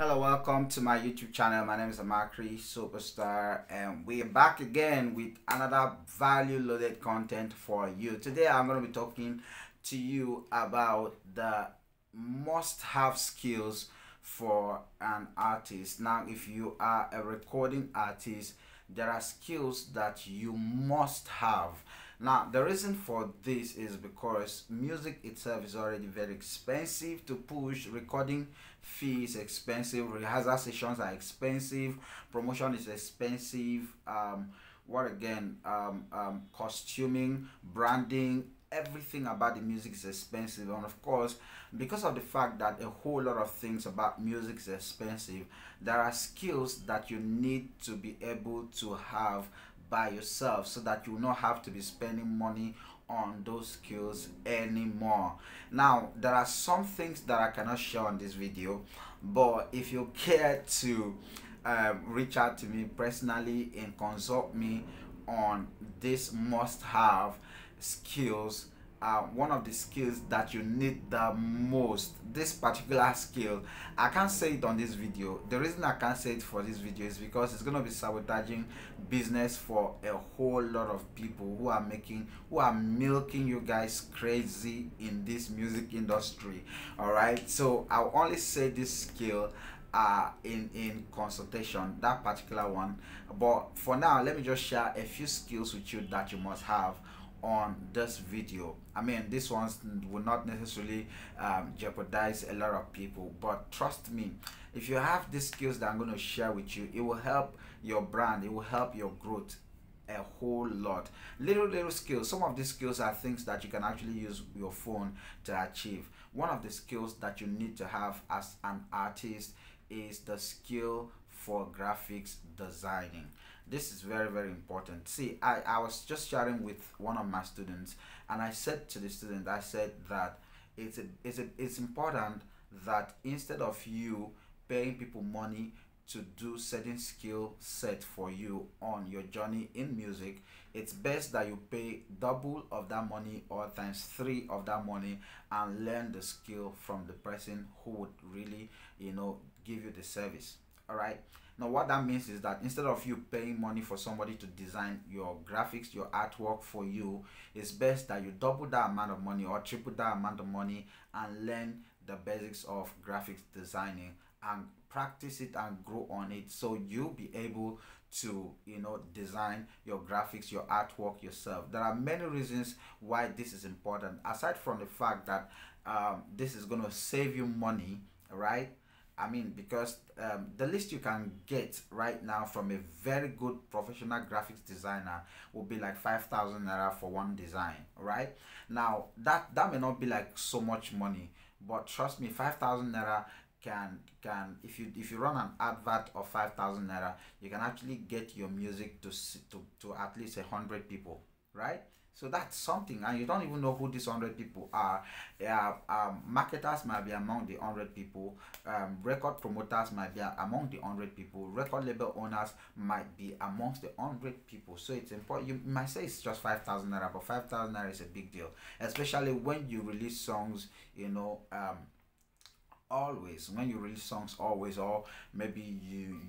Hello, welcome to my YouTube channel. My name is Amakri Superstar, and we are back again with another value loaded content for you. Today I'm going to be talking to you about the must have skills for an artist. Now, if you are a recording artist, there are skills that you must have. Now, the reason for this is because music itself is already very expensive to push. Recording fee is expensive, rehearsal sessions are expensive, promotion is expensive, what again, costuming, branding, everything about the music is expensive. And of course, because of the fact that a whole lot of things about music is expensive, there are skills that you need to be able to have by yourself so that you will not have to be spending money on those skills anymore. Now, there are some things that I cannot share on this video, but if you care to reach out to me personally and consult me on this must have skills, one of the skills that you need the most, this particular skill, I can't say it on this video. The reason I can't say it for this video is because it's going to be sabotaging business for a whole lot of people who are milking you guys crazy in this music industry. All right, so I'll only say this skill in consultation, that particular one. But for now, let me just share a few skills with you that you must have on this video. I mean, these ones will not necessarily jeopardize a lot of people, but trust me, if you have these skills that I'm going to share with you, it will help your brand, it will help your growth a whole lot. Little skills. Some of these skills are things that you can actually use your phone to achieve. One of the skills that you need to have as an artist is the skill for graphics designing. This is very important. See, I was just sharing with one of my students, and I said to the student, I said that it's important that instead of you paying people money to do certain skill set for you on your journey in music, it's best that you pay double of that money or times 3 of that money and learn the skill from the person who would really, give you the service. All right, now what that means is that instead of you paying money for somebody to design your graphics, your artwork for you, it's best that you double that amount of money or triple that amount of money and learn the basics of graphics designing and practice it and grow on it, so you'll be able to design your graphics, your artwork yourself. There are many reasons why this is important, aside from the fact that this is going to save you money, right? I mean, because the least you can get right now from a very good professional graphics designer will be like 5,000 naira for one design, right? Now that may not be like so much money, but trust me, 5,000 naira can if you run an advert of 5,000 naira, you can actually get your music to at least 100 people, right? So that's something, and you don't even know who these 100 people are. Marketers might be among the 100 people, record promoters might be among the 100 people, record label owners might be amongst the 100 people. So it's important. You might say it's just 5,000 naira, but 5,000 naira is a big deal, especially when you release songs, always when you release songs, always, or maybe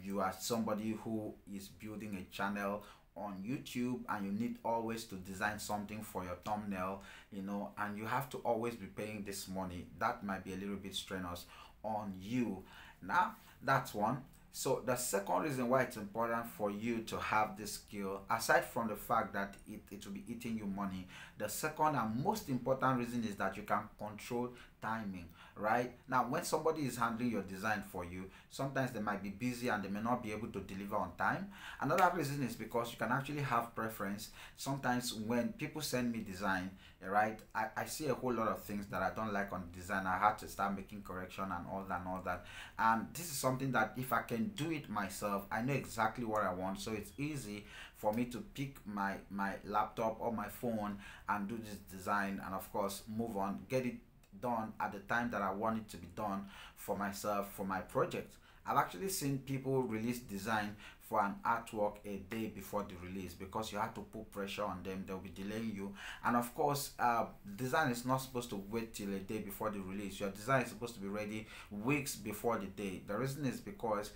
you are somebody who is building a channel on YouTube and you need always to design something for your thumbnail, and you have to always be paying this money. That might be a little bit strenuous on you. Now that's one. So the second reason why it's important for you to have this skill, aside from the fact that it will be eating you money, the second and most important reason is that you can control timing. Right now, when somebody is handling your design for you, sometimes they might be busy and they may not be able to deliver on time. Another reason is because you can actually have preference. Sometimes when people send me design, right, I see a whole lot of things that I don't like on the design. I had to start making correction and all that, and this is something that if I can do it myself, I know exactly what I want, so it's easy for me to pick my laptop or my phone and do this design, and of course move on, get it done at the time that I want it to be done for myself, for my project. I've actually seen people release design for an artwork a day before the release, because you have to put pressure on them. They'll be delaying you. And of course, design is not supposed to wait till a day before the release. Your design is supposed to be ready weeks before the day. The reason is because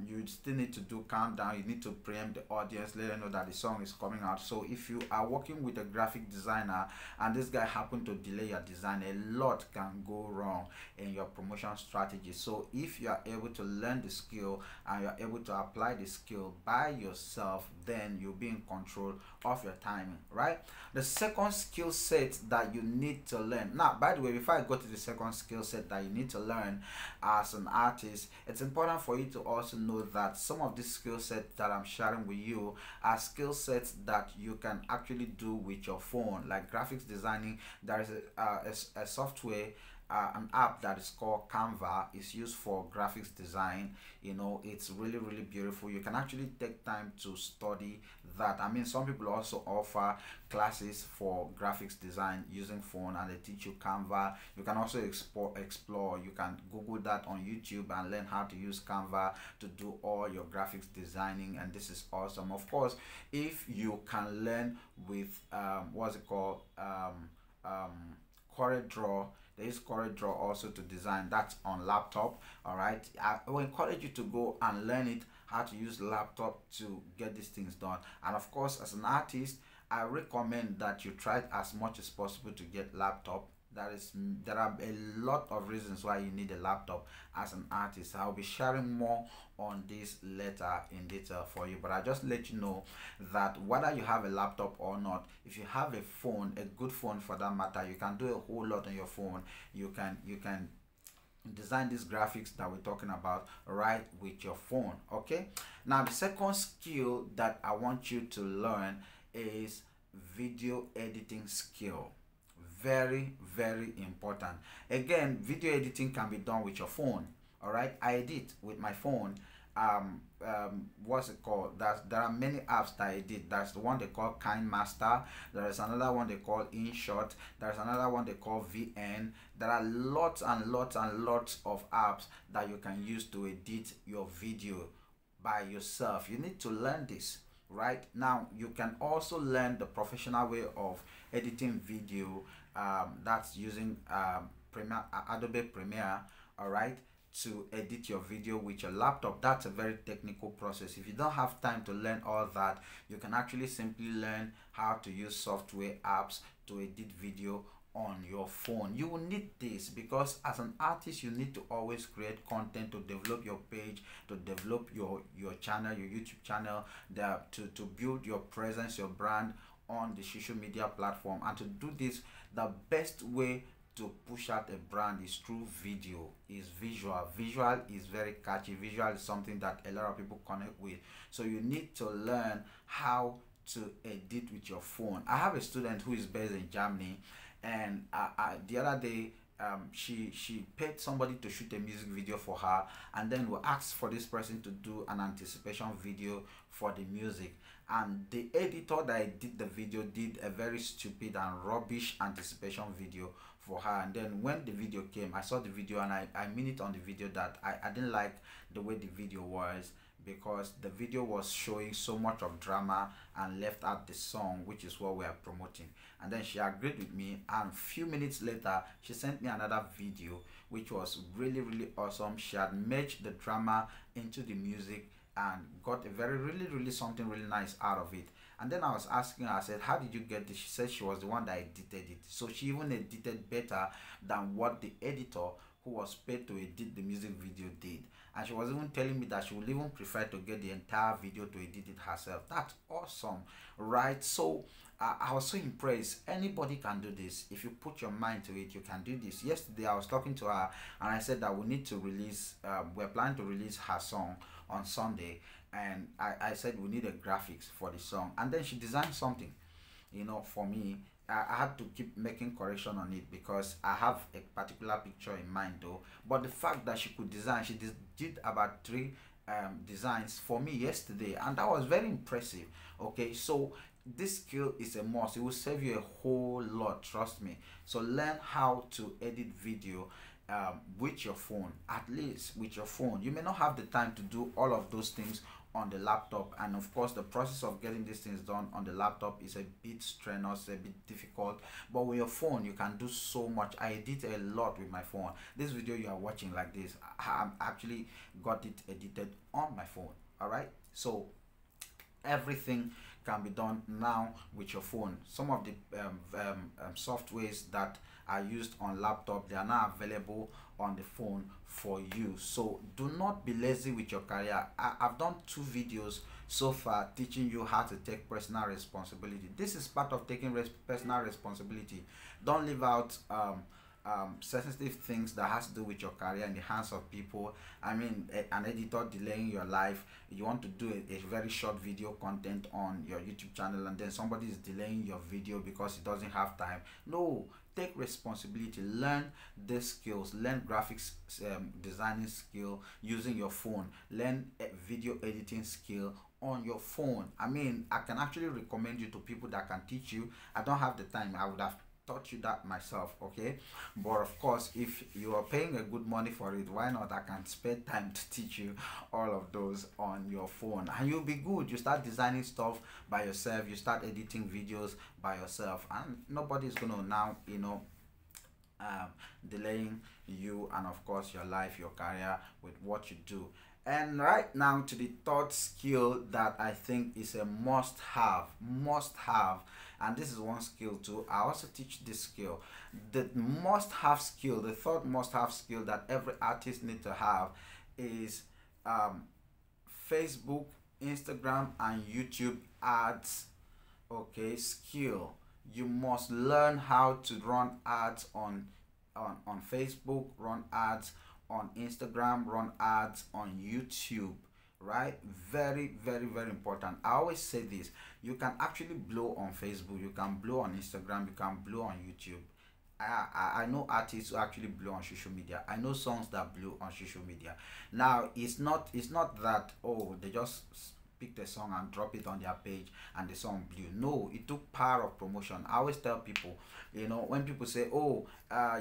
you still need to do countdown. You need to preempt the audience, let them know that the song is coming out. So if you are working with a graphic designer and this guy happened to delay your design, a lot can go wrong in your promotion strategy. So if you are able to learn the skill and you are able to apply the skill by yourself, then you'll be in control of your timing, right? The second skill set that you need to learn. Now, by the way, before I go to the second skill set that you need to learn as an artist, it's important for you to also know that some of these skill sets that I'm sharing with you are skill sets that you can actually do with your phone. Like graphics designing, there is a software, an app that is called Canva. Is used for graphics design. You know, it's really beautiful. You can actually take time to study that. I mean, some people also offer classes for graphics design using phone, and they teach you Canva. You can also explore. You can Google that on YouTube and learn how to use Canva to do all your graphics designing, and this is awesome. Of course, if you can learn with what's it called, CorelDRAW. There is CorelDRAW also to design. That's on laptop. All right, I will encourage you to go and learn it, how to use laptop to get these things done. And of course, as an artist, I recommend that you try as much as possible to get laptop. There are a lot of reasons why you need a laptop as an artist. I'll be sharing more on this later in detail for you, but I just let you know that whether you have a laptop or not, if you have a phone, a good phone for that matter, you can do a whole lot on your phone. You can design these graphics that we're talking about right with your phone. Okay, now the second skill that I want you to learn is video editing skill. Very important. Again, video editing can be done with your phone. All right, I edit with my phone. What's it called? There are many apps that I did. There's the one they call KineMaster. There is another one they call InShot. There's another one they call VN. There are lots and lots of apps that you can use to edit your video by yourself. You need to learn this. Right now, you can also learn the professional way of editing video. That's using Adobe Premiere. All right, to edit your video with your laptop. That's a very technical process. If you don't have time to learn all that, you can actually simply learn how to use software apps to edit video on your phone. You will need this because as an artist, you need to always create content to develop your page, to develop your channel, your YouTube channel, to build your presence, your brand on the social media platform. And to do this, the best way to push out a brand is through video, is visual. Visual is very catchy. Visual is something that a lot of people connect with. So you need to learn how to edit with your phone. I have a student who is based in Germany, and the other day she paid somebody to shoot a music video for her, and then we asked for this person to do an anticipation video for the music, and the editor that did the video did a very stupid and rubbish anticipation video for her. And then when the video came, I saw the video, and I mean it on the video that I didn't like the way the video was, because the video was showing so much of drama and left out the song, which is what we are promoting. And then she agreed with me, and a few minutes later she sent me another video which was really awesome. She had merged the drama into the music and got a really something really nice out of it. And then I was asking her, I said, how did you get this? She said she was the one that edited it. So she even edited better than what the editor who was paid to edit the music video did. And she was even telling me that she would even prefer to get the entire video to edit it herself. That's awesome, right? So I was so impressed. Anybody can do this. If you put your mind to it, you can do this. Yesterday I was talking to her, and I said that we need to release, we're planning to release her song on Sunday, and I said we need a graphics for the song. And then she designed something, you know, for me. I had to keep making correction on it because I have a particular picture in mind though. But the fact that she could design, she did about 3 designs for me yesterday, and that was very impressive. Okay, so this skill is a must. It will save you a whole lot, trust me. So learn how to edit video with your phone. At least with your phone, you may not have the time to do all of those things on the laptop, and of course the process of getting these things done on the laptop is a bit strenuous, a bit difficult. But with your phone you can do so much. I edit a lot with my phone. This video you are watching like this, I actually got it edited on my phone. All right, so everything can be done now with your phone. Some of the softwares that are used on laptop, they are now available on the phone for you. So do not be lazy with your career. I've done 2 videos so far teaching you how to take personal responsibility. This is part of taking personal responsibility. Don't leave out sensitive things that has to do with your career in the hands of people. I mean, an editor delaying your life. You want to do a very short video content on your YouTube channel, and then somebody is delaying your video because he doesn't have time. No, take responsibility. Learn these skills. Learn graphics designing skill using your phone. Learn a video editing skill on your phone. I mean, I can actually recommend you to people that can teach you. I don't have the time. I would have taught you that myself, okay? But of course, if you are paying a good money for it, why not? I can spend time to teach you all of those on your phone, and you'll be good. You start designing stuff by yourself, you start editing videos by yourself, and nobody's gonna now, you know, delaying you and of course your life, your career with what you do. And right now to the third skill that I think is a must have, and this is one skill too. I also teach this skill. The must have skill, the third must have skill that every artist need to have is Facebook, Instagram and YouTube ads. Okay, skill. You must learn how to run ads on Facebook, run ads on Instagram, run ads on YouTube. Right, very important. I always say this: you can actually blow on Facebook, you can blow on Instagram, you can blow on YouTube. I know artists who actually blow on social media. I know songs that blow on social media. Now it's not that, oh, they just pick the song and drop it on their page and the song blew. No, it took power of promotion. I always tell people, you know, when people say, oh,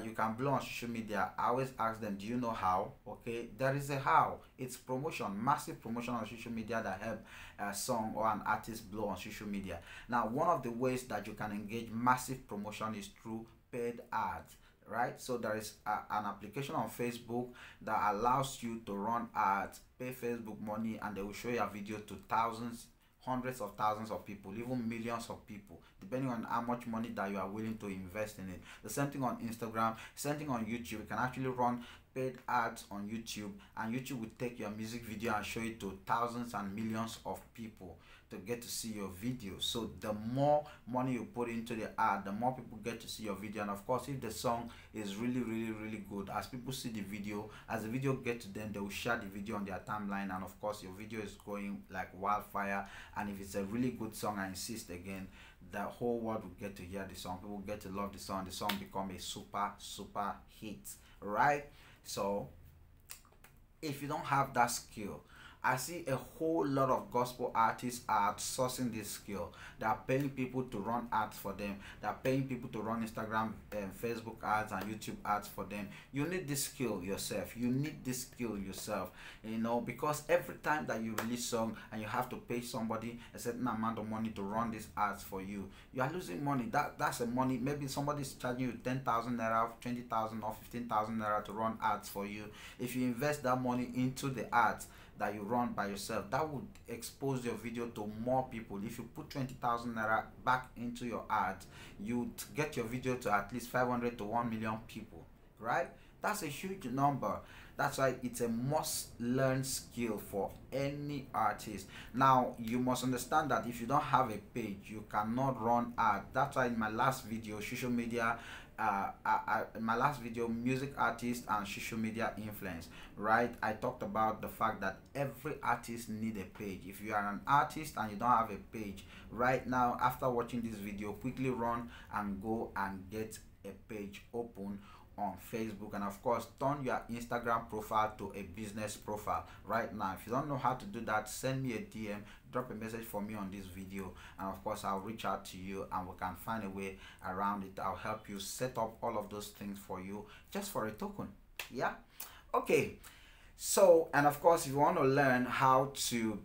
you can blow on social media, I always ask them, do you know how? Okay, there is a how. It's promotion, massive promotion on social media that help a song or an artist blow on social media. Now, one of the ways that you can engage massive promotion is through paid ads. Right, so there is an application on Facebook that allows you to run ads, pay Facebook money, and they will show your video to thousands, hundreds of thousands of people, even millions of people, depending on how much money that you are willing to invest in it. The same thing on Instagram, same thing on YouTube. You can actually run paid ads on YouTube, and YouTube will take your music video and show it to thousands and millions of people to get to see your video. So the more money you put into the ad, the more people get to see your video. And of course, if the song is really good, as people see the video, as the video get to them, they will share the video on their timeline, and of course your video is going like wildfire. And if it's a really good song, I insist again, the whole world will get to hear the song, people get to love the song become a super hit. Right? So if you don't have that skill, I see a whole lot of gospel artists are outsourcing this skill. They are paying people to run ads for them. They are paying people to run Instagram and Facebook ads and YouTube ads for them. You need this skill yourself. You need this skill yourself, you know, because every time that you release song and you have to pay somebody a certain amount of money to run these ads for you, you are losing money. That's a money. Maybe somebody's charging you 10,000 naira, 20,000 or 15,000 naira to run ads for you. If you invest that money into the ads that you run by yourself, that would expose your video to more people. If you put 20,000 naira back into your ads, you get your video to at least 500 to 1 million people. Right? That's a huge number. That's why it's a must learn skill for any artist. Now you must understand that if you don't have a page, you cannot run ads. That's why in my last video, social media, in my last video, music artist and social media influence, right, I talked about the fact that every artist need a page. If you are an artist and you don't have a page right now, after watching this video, quickly run and go and get a page open on Facebook, and of course turn your Instagram profile to a business profile right now. If you don't know how to do that, send me a DM, drop a message for me on this video, and of course I'll reach out to you and we can find a way around it. I'll help you set up all of those things for you just for a token. Yeah. Okay. So, and of course, if you want to learn how to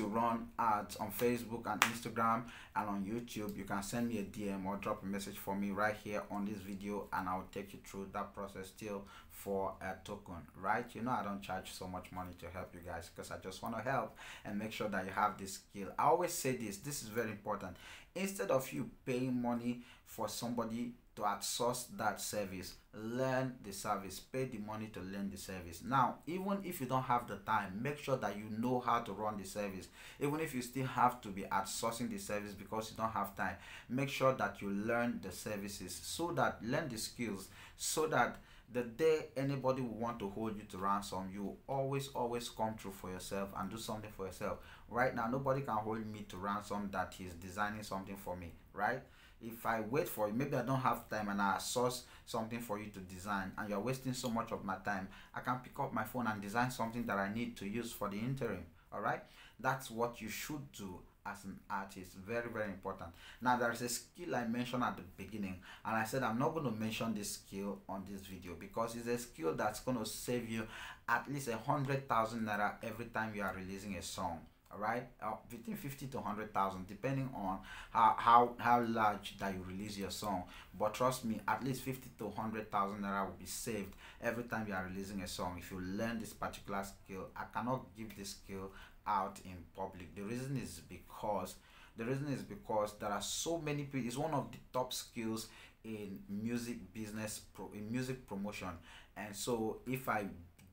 run ads on Facebook and Instagram and on YouTube, you can send me a DM or drop a message for me right here on this video, and I'll take you through that process still for a token, right? You know, I don't charge so much money to help you guys because I just want to help and make sure that you have this skill. I always say this is very important. Instead of you paying money for somebody to outsource that service, learn the service, pay the money to learn the service. Now, even if you don't have the time, make sure that you know how to run the service. Even if you still have to be outsourcing the service because you don't have time, make sure that you learn the services, so that learn the skills, so that the day anybody will want to hold you to ransom, you always come through for yourself and do something for yourself. Right now, nobody can hold me to ransom that he's designing something for me, right? If I wait for you, maybe I don't have time and I source something for you to design and you're wasting so much of my time, I can pick up my phone and design something that I need to use for the interim. All right, that's what you should do as an artist. Very, very important. Now, there's a skill I mentioned at the beginning, and I said I'm not going to mention this skill on this video because it's a skill that's going to save you at least 100,000 naira every time you are releasing a song. All right, between 50 to 100,000 depending on how large that you release your song. But trust me, at least 50 to 100,000 naira will be saved every time you are releasing a song if you learn this particular skill. I cannot give this skill out in public. The reason is because there are so many people. It's one of the top skills in music business, in music promotion. And so if I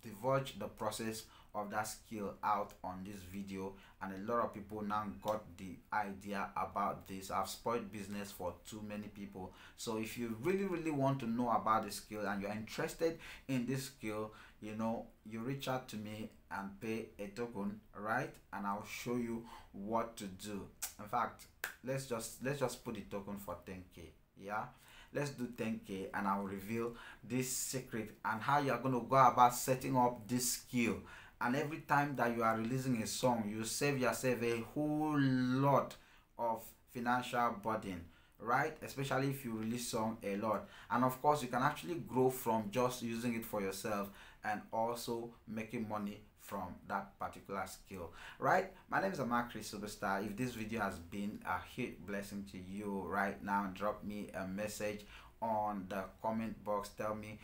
divulge the process of that skill out on this video, and a lot of people now got the idea about this, I've spoiled business for too many people. So if you really want to know about the skill and you're interested in this skill, you know, you reach out to me and pay a token, right? And I'll show you what to do. In fact, let's just put the token for 10k. Yeah, let's do 10k and I'll reveal this secret and how you're going to go about setting up this skill. And every time that you are releasing a song, you save yourself a whole lot of financial burden, right? Especially if you release song a lot. And of course, you can actually grow from just using it for yourself and also making money from that particular skill, right? My name is Artiste Superstar. If this video has been a huge blessing to you right now, drop me a message on the comment box. Tell me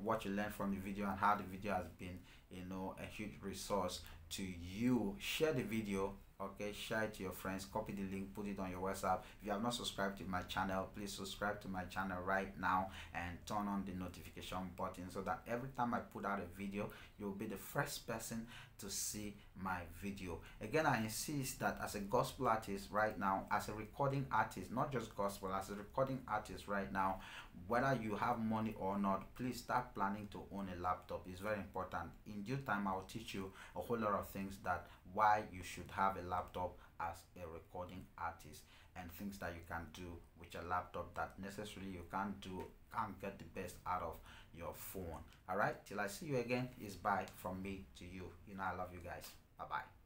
what you learned from the video and how the video has been, you know, a huge resource to you. Share the video, okay? Share it to your friends, copy the link, put it on your WhatsApp. If you have not subscribed to my channel, please subscribe to my channel right now and turn on the notification button so that every time I put out a video, you'll be the first person to see my video. Again, I insist that as a gospel artist right now, as a recording artist, not just gospel, as a recording artist right now, whether you have money or not, please start planning to own a laptop. It's very important. In due time, I will teach you a whole lot of things that why you should have a laptop as a recording artist, and things that you can do with your laptop that necessarily you can't get the best out of your phone. All right, till I see you again, is bye from me to you. You know I love you guys. Bye bye.